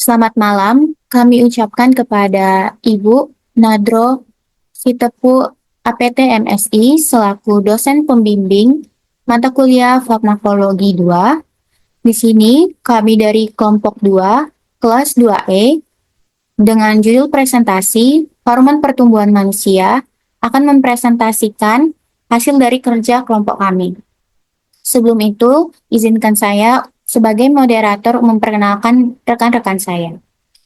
Selamat malam, kami ucapkan kepada Ibu Nadro Sitepu APT MSI selaku dosen pembimbing mata kuliah Farmakologi 2. Di sini kami dari kelompok 2, kelas 2E, dengan judul presentasi Hormon Pertumbuhan Manusia akan mempresentasikan hasil dari kerja kelompok kami. Sebelum itu, izinkan saya sebagai moderator memperkenalkan rekan-rekan saya.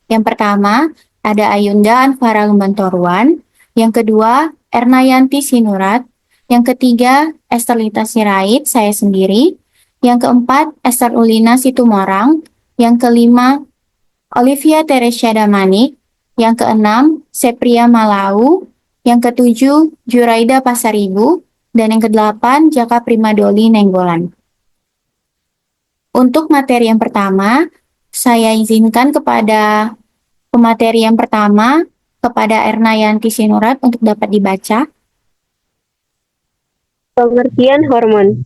Yang pertama, ada Ayunda Anfara Lumbantoruan. Yang kedua, Ernayanti Sinurat. Yang ketiga, Esterlita Sirait, saya sendiri. Yang keempat, Esther Ulina Situmorang. Yang kelima, Olivia Teresia Damanik. Yang keenam, Sepria Malau. Yang ketujuh, Juraida Pasaribu. Dan yang kedelapan, Jaka Primadoli Nenggolan. Untuk materi yang pertama, saya izinkan kepada pemateri yang pertama kepada Ernayanti Sinurat untuk dapat dibaca. Pengertian hormon.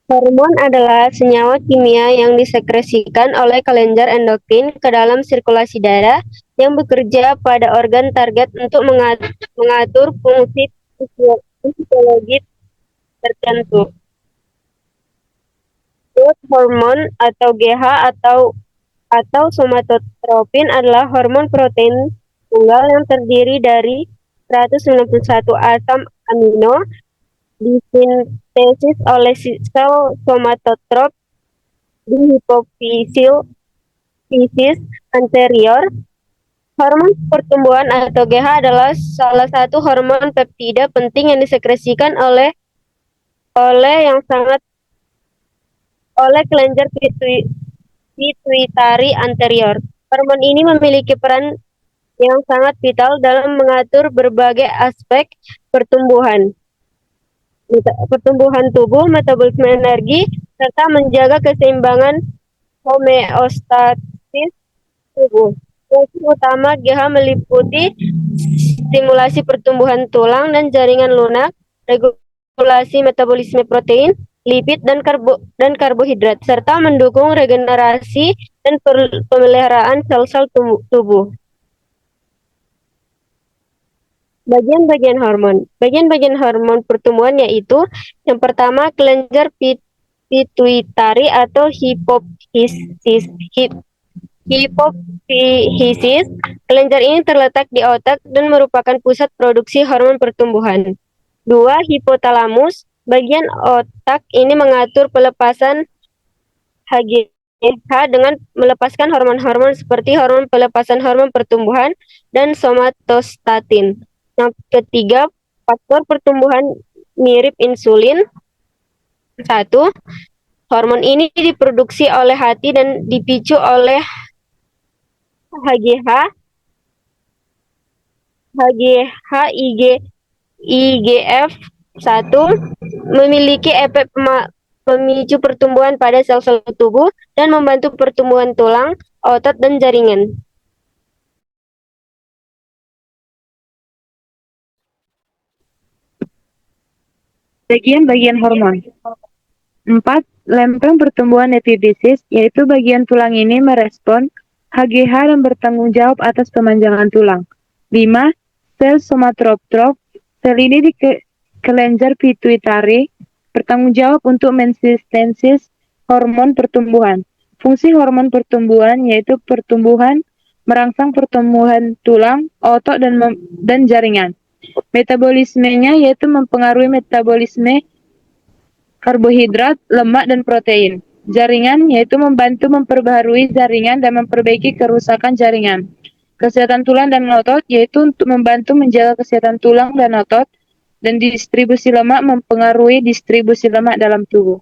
Hormon adalah senyawa kimia yang disekresikan oleh kelenjar endokrin ke dalam sirkulasi darah yang bekerja pada organ target untuk mengatur fungsi fisiologis tertentu. Growth hormone atau GH atau somatotropin adalah hormon protein tunggal yang terdiri dari 191 asam amino disintesis oleh sel somatotrop di hipofisis anterior. Hormon pertumbuhan atau GH adalah salah satu hormon peptida penting yang disekresikan oleh kelenjar pituitari anterior. Hormon ini memiliki peran yang sangat vital dalam mengatur berbagai aspek pertumbuhan tubuh, metabolisme energi, serta menjaga keseimbangan homeostatis tubuh. Fungsi utama GH meliputi stimulasi pertumbuhan tulang dan jaringan lunak, regulasi metabolisme protein, lipid, dan karbohidrat, serta mendukung regenerasi dan pemeliharaan sel-sel tubuh. Bagian-bagian hormon. Bagian-bagian hormon pertumbuhan yaitu yang pertama kelenjar pituitari atau hipofisis. Kelenjar ini terletak di otak dan merupakan pusat produksi hormon pertumbuhan. 2. Hipotalamus. Bagian otak ini mengatur pelepasan HGH dengan melepaskan hormon-hormon seperti hormon pelepasan hormon pertumbuhan dan somatostatin. Yang ketiga, faktor pertumbuhan mirip insulin. 1. Hormon ini diproduksi oleh hati dan dipicu oleh HGH, IGF-1, memiliki efek pemicu pertumbuhan pada sel-sel tubuh dan membantu pertumbuhan tulang, otot, dan jaringan. Bagian-bagian hormon. 4. Lempeng pertumbuhan epifisis, yaitu bagian tulang ini merespon HGH dan bertanggung jawab atas pemanjangan tulang. 5. Sel somatotrop. Sel ini di kelenjar pituitari bertanggung jawab untuk mensintesis hormon pertumbuhan. Fungsi hormon pertumbuhan yaitu merangsang pertumbuhan tulang, otot, dan jaringan. Metabolismenya yaitu mempengaruhi metabolisme karbohidrat, lemak, dan protein. Jaringan yaitu membantu memperbaharui jaringan dan memperbaiki kerusakan jaringan. Kesehatan tulang dan otot yaitu untuk membantu menjaga kesehatan tulang dan otot, dan distribusi lemak mempengaruhi distribusi lemak dalam tubuh.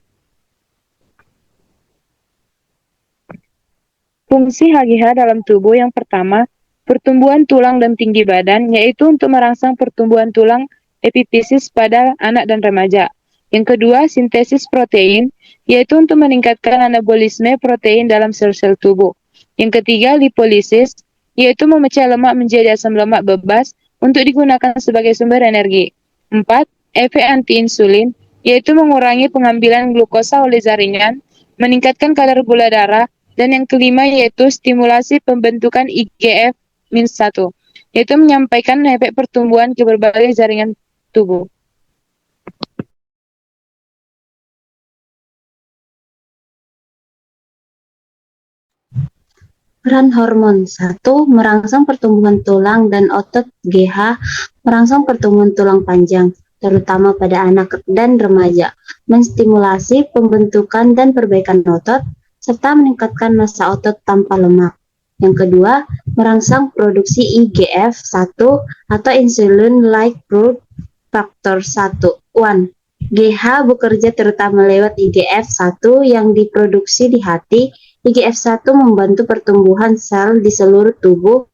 Fungsi HGH dalam tubuh yang pertama, pertumbuhan tulang dan tinggi badan, yaitu untuk merangsang pertumbuhan tulang epifisis pada anak dan remaja. Yang kedua, sintesis protein, yaitu untuk meningkatkan anabolisme protein dalam sel-sel tubuh. Yang ketiga, lipolisis, yaitu memecah lemak menjadi asam lemak bebas untuk digunakan sebagai sumber energi. 4. Efek anti-insulin, yaitu mengurangi pengambilan glukosa oleh jaringan, meningkatkan kadar gula darah, Dan yang kelima yaitu stimulasi pembentukan IGF-1, yaitu menyampaikan efek pertumbuhan ke berbagai jaringan tubuh. Peran hormon 1. Merangsang pertumbuhan tulang dan otot. GH merangsang pertumbuhan tulang panjang, terutama pada anak dan remaja, menstimulasi pembentukan dan perbaikan otot, serta meningkatkan massa otot tanpa lemak. Yang kedua, merangsang produksi IGF-1 atau insulin-like growth factor 1. GH bekerja terutama lewat IGF-1 yang diproduksi di hati. IGF-1 membantu pertumbuhan sel di seluruh tubuh,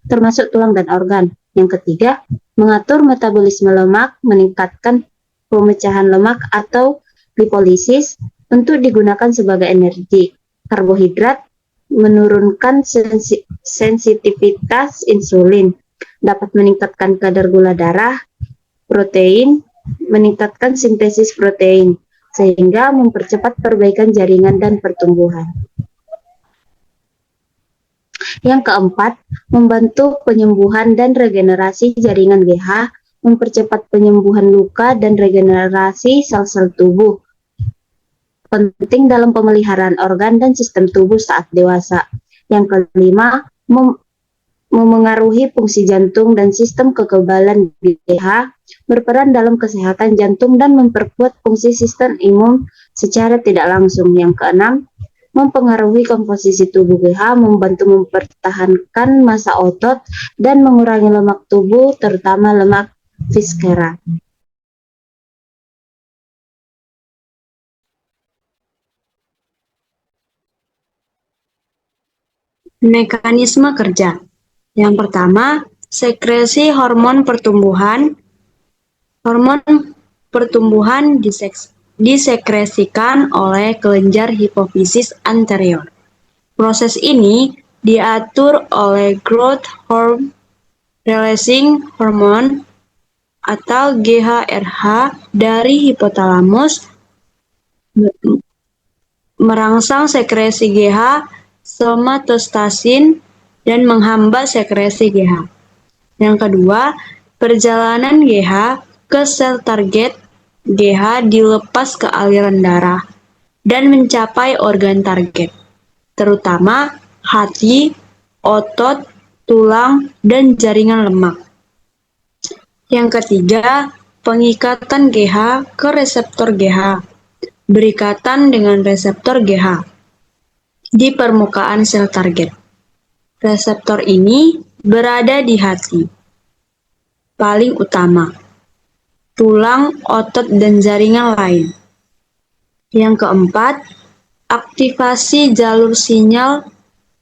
termasuk tulang dan organ. Yang ketiga, mengatur metabolisme lemak, meningkatkan pemecahan lemak atau lipolisis untuk digunakan sebagai energi. Karbohidrat menurunkan sensitivitas insulin, dapat meningkatkan kadar gula darah. Protein meningkatkan sintesis protein, sehingga mempercepat perbaikan jaringan dan pertumbuhan. Yang keempat, membantu penyembuhan dan regenerasi jaringan GH, mempercepat penyembuhan luka dan regenerasi sel-sel tubuh. Penting dalam pemeliharaan organ dan sistem tubuh saat dewasa. Yang kelima, memengaruhi fungsi jantung dan sistem kekebalan. GH berperan dalam kesehatan jantung dan memperkuat fungsi sistem imun secara tidak langsung. Yang keenam, mempengaruhi komposisi tubuh. GH membantu mempertahankan massa otot dan mengurangi lemak tubuh, terutama lemak viskera. Mekanisme kerja. Yang pertama, sekresi hormon pertumbuhan. Hormon pertumbuhan disekresikan oleh kelenjar hipofisis anterior. Proses ini diatur oleh growth hormone releasing hormone atau GHRH dari hipotalamus, merangsang sekresi GH somatostatin dan menghambat sekresi GH. Yang kedua, perjalanan GH ke sel target. GH dilepas ke aliran darah dan mencapai organ target, terutama hati, otot, tulang, dan jaringan lemak. Yang ketiga, pengikatan GH ke reseptor GH. Berikatan dengan reseptor GH di permukaan sel target. Reseptor ini berada di hati, paling utama, tulang, otot, dan jaringan lain. Yang keempat, aktivasi jalur sinyal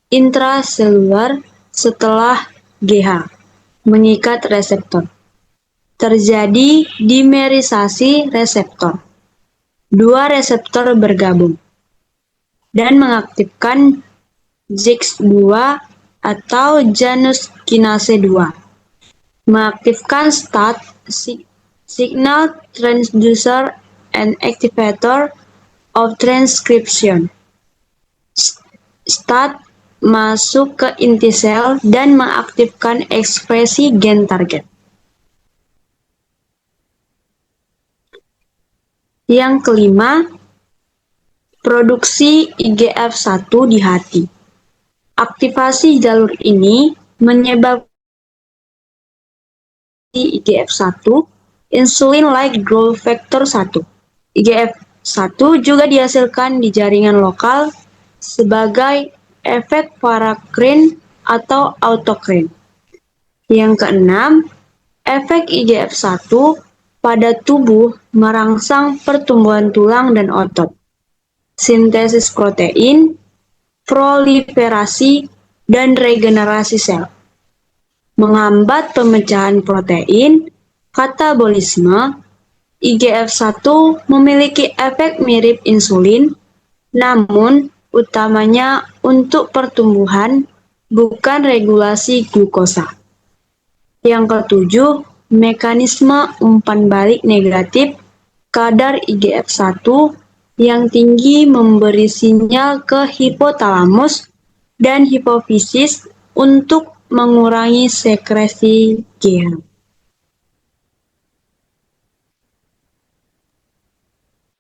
intraseluler setelah GH mengikat reseptor. Terjadi dimerisasi reseptor. Dua reseptor bergabung dan mengaktifkan JAK2 atau Janus kinase 2, mengaktifkan STAT, signal transducer and activator of transcription. STAT masuk ke inti sel dan mengaktifkan ekspresi gen target. Yang kelima, produksi IGF-1 di hati. Aktivasi jalur ini menyebabkan IGF-1, insulin-like growth factor 1. IGF-1 juga dihasilkan di jaringan lokal sebagai efek paracrine atau autocrine. Yang keenam, efek IGF-1 pada tubuh merangsang pertumbuhan tulang dan otot, sintesis protein, proliferasi, dan regenerasi sel, menghambat pemecahan protein, katabolisme. IGF-1 memiliki efek mirip insulin, namun utamanya untuk pertumbuhan, bukan regulasi glukosa. Yang ketujuh, mekanisme umpan balik negatif kadar IGF-1 yang tinggi memberi sinyal ke hipotalamus dan hipofisis untuk mengurangi sekresi GH.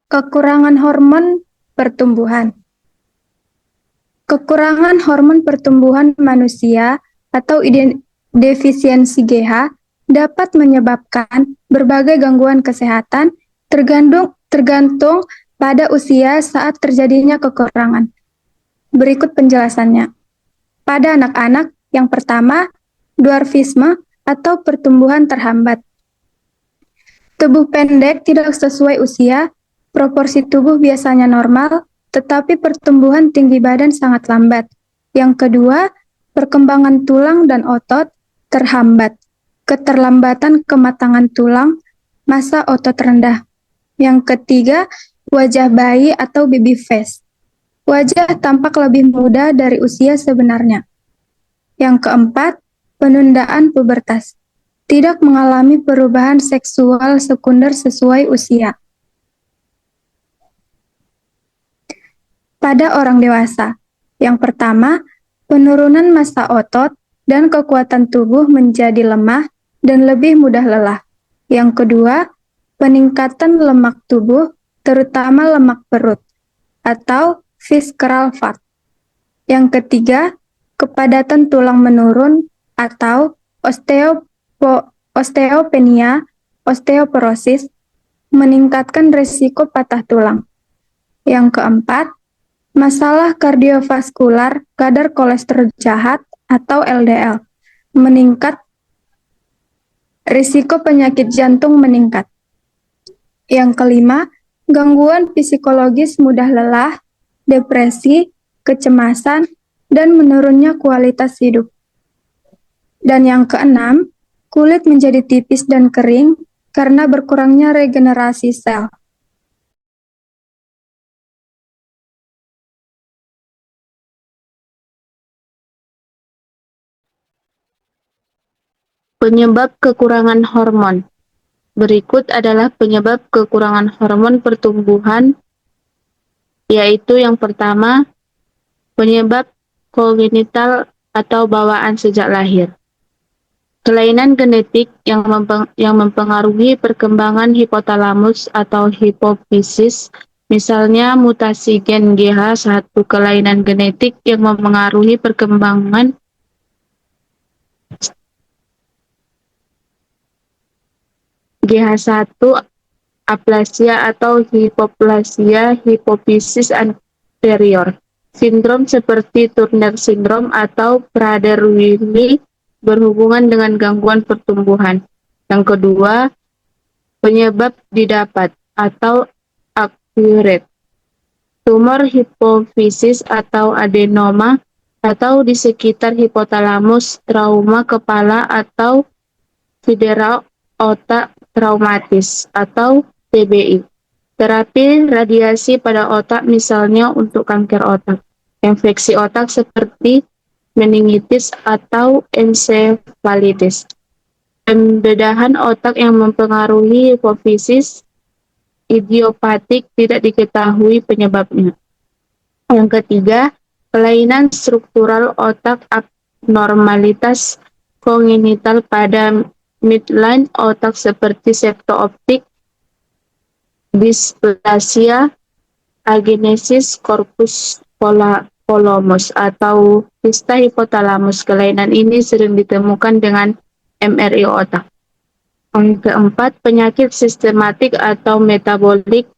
Kekurangan hormon pertumbuhan. Kekurangan hormon pertumbuhan manusia atau defisiensi GH dapat menyebabkan berbagai gangguan kesehatan tergantung pada usia saat terjadinya kekurangan. Berikut penjelasannya. Pada anak-anak, yang pertama, dwarfisme atau pertumbuhan terhambat. Tubuh pendek tidak sesuai usia, proporsi tubuh biasanya normal, tetapi pertumbuhan tinggi badan sangat lambat. Yang kedua, perkembangan tulang dan otot terhambat. Keterlambatan kematangan tulang, massa otot rendah. Yang ketiga, wajah bayi atau baby face. Wajah tampak lebih muda dari usia sebenarnya. Yang keempat, penundaan pubertas. Tidak mengalami perubahan seksual sekunder sesuai usia. Pada orang dewasa, yang pertama, penurunan massa otot dan kekuatan tubuh menjadi lemah dan lebih mudah lelah. Yang kedua, peningkatan lemak tubuh, terutama lemak perut, atau visceral fat. Yang ketiga, kepadatan tulang menurun atau osteopenia, osteoporosis, meningkatkan risiko patah tulang. Yang keempat, masalah kardiovaskular, kadar kolesterol jahat atau LDL, meningkat, risiko penyakit jantung meningkat. Yang kelima, gangguan psikologis mudah lelah, depresi, kecemasan, dan menurunnya kualitas hidup. Dan yang keenam, kulit menjadi tipis dan kering karena berkurangnya regenerasi sel. Penyebab kekurangan hormon. Berikut adalah penyebab kekurangan hormon pertumbuhan, yaitu yang pertama, penyebab kongenital atau bawaan sejak lahir. Kelainan genetik yang mempengaruhi perkembangan hipotalamus atau hipofisis, misalnya mutasi gen GH1, kelainan genetik yang mempengaruhi perkembangan GH1, aplasia atau hipoplasia hipofisis anterior. Sindrom seperti Turner syndrome atau Prader-Willi berhubungan dengan gangguan pertumbuhan. Yang kedua, penyebab didapat atau acquired. Tumor hipofisis atau adenoma atau di sekitar hipotalamus, trauma kepala atau cedera otak traumatis atau TBI. Terapi radiasi pada otak misalnya untuk kanker otak. Infeksi otak seperti meningitis atau encephalitis. Pembedahan otak yang mempengaruhi hipofisis idiopatik tidak diketahui penyebabnya. Yang ketiga, kelainan struktural otak, abnormalitas kongenital pada midline otak seperti septo-optik, displasia, agenesis corpus callosum atau kista hipotalamus. Kelainan ini sering ditemukan dengan MRI otak. Yang keempat, penyakit sistematik atau metabolik,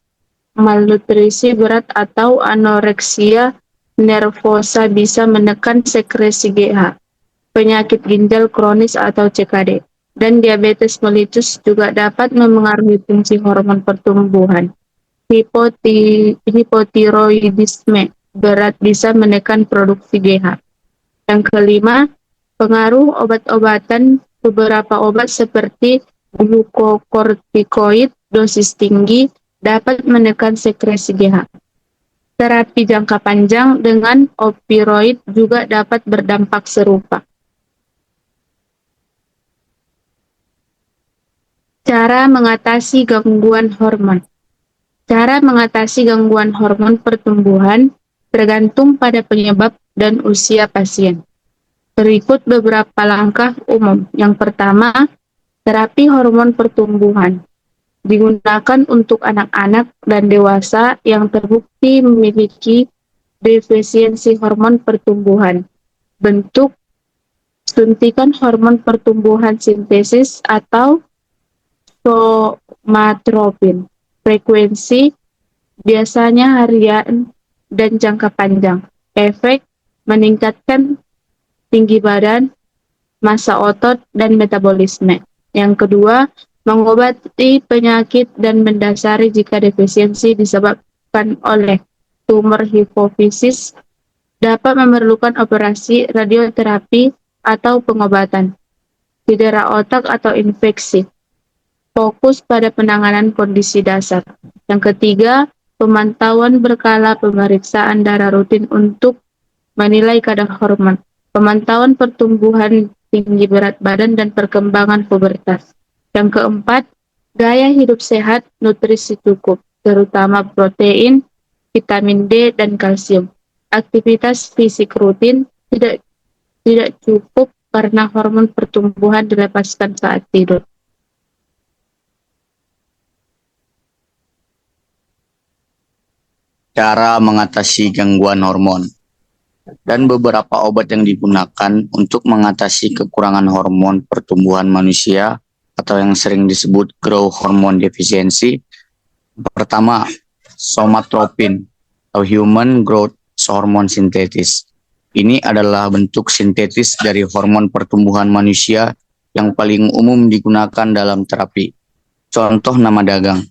malnutrisi berat atau anoreksia nervosa bisa menekan sekresi GH. Penyakit ginjal kronis atau CKD. Dan diabetes mellitus juga dapat memengaruhi fungsi hormon pertumbuhan. Hipotiroidisme berat bisa menekan produksi GH. Yang kelima, pengaruh obat-obatan. Beberapa obat seperti glukokortikoid dosis tinggi dapat menekan sekresi GH. Terapi jangka panjang dengan opioid juga dapat berdampak serupa. Cara mengatasi gangguan hormon. Cara mengatasi gangguan hormon pertumbuhan tergantung pada penyebab dan usia pasien. Berikut beberapa langkah umum. Yang pertama, terapi hormon pertumbuhan. Digunakan untuk anak-anak dan dewasa yang terbukti memiliki defisiensi hormon pertumbuhan. Bentuk suntikan hormon pertumbuhan sintesis atau somatropin. Frekuensi biasanya harian dan jangka panjang. Efek meningkatkan tinggi badan, massa otot, dan metabolisme. Yang kedua, mengobati penyakit dan mendasari jika defisiensi disebabkan oleh tumor hipofisis dapat memerlukan operasi, radioterapi, atau pengobatan. Cedera otak atau infeksi. Fokus pada penanganan kondisi dasar. Yang ketiga, pemantauan berkala pemeriksaan darah rutin untuk menilai kadar hormon. Pemantauan pertumbuhan tinggi berat badan dan perkembangan pubertas. Yang keempat, gaya hidup sehat, nutrisi cukup, terutama protein, vitamin D, dan kalsium. Aktivitas fisik rutin tidak cukup karena hormon pertumbuhan dilepaskan saat tidur. Cara mengatasi gangguan hormon dan beberapa obat yang digunakan untuk mengatasi kekurangan hormon pertumbuhan manusia atau yang sering disebut growth hormone deficiency. Pertama, somatropin atau human growth hormone synthesis. Ini adalah bentuk sintetis dari hormon pertumbuhan manusia yang paling umum digunakan dalam terapi. Contoh nama dagang: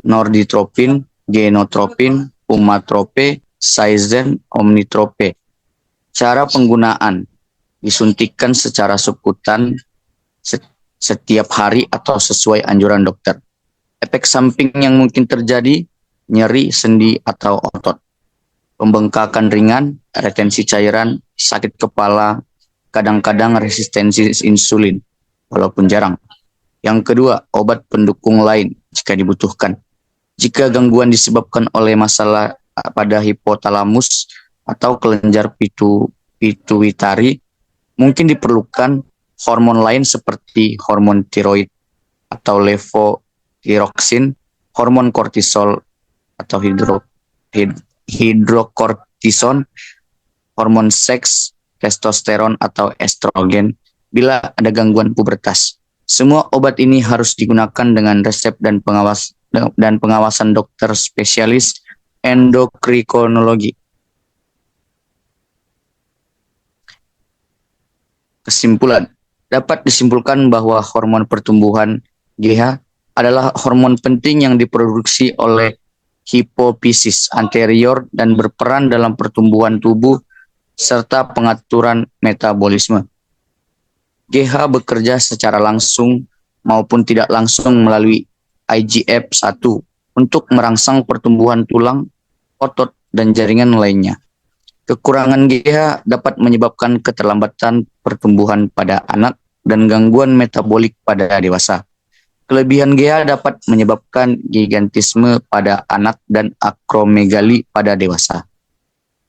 norditropin, genotropin, umatrope, Saizen, omnitrope. Cara penggunaan: disuntikan secara subkutan setiap hari atau sesuai anjuran dokter. Efek samping yang mungkin terjadi: nyeri sendi atau otot, pembengkakan ringan, retensi cairan, sakit kepala, kadang-kadang resistensi insulin, walaupun jarang. Yang kedua, obat pendukung lain jika dibutuhkan. Jika gangguan disebabkan oleh masalah pada hipotalamus atau kelenjar pituitari, mungkin diperlukan hormon lain seperti hormon tiroid atau levothyroxine, hormon kortisol atau hidrokortison, hormon seks, testosteron atau estrogen bila ada gangguan pubertas. Semua obat ini harus digunakan dengan resep dan pengawasan dokter spesialis endokrinologi. Kesimpulan, dapat disimpulkan bahwa hormon pertumbuhan GH adalah hormon penting yang diproduksi oleh hipofisis anterior dan berperan dalam pertumbuhan tubuh serta pengaturan metabolisme. GH bekerja secara langsung maupun tidak langsung melalui IGF-1 untuk merangsang pertumbuhan tulang, otot, dan jaringan lainnya. Kekurangan GH dapat menyebabkan keterlambatan pertumbuhan pada anak dan gangguan metabolik pada dewasa. Kelebihan GH dapat menyebabkan gigantisme pada anak dan akromegali pada dewasa.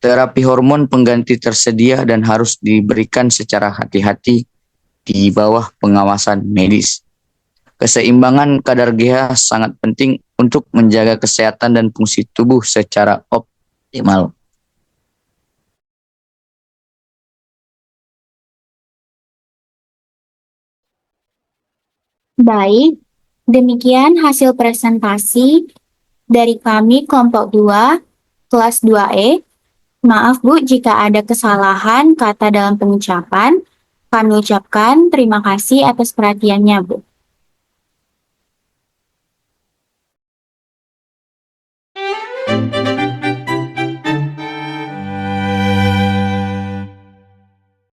Terapi hormon pengganti tersedia dan harus diberikan secara hati-hati di bawah pengawasan medis. Keseimbangan kadar GH sangat penting untuk menjaga kesehatan dan fungsi tubuh secara optimal. Baik, demikian hasil presentasi dari kami kelompok 2, kelas 2E. Maaf Bu jika ada kesalahan kata dalam pengucapan. Kami ucapkan terima kasih atas perhatiannya Bu.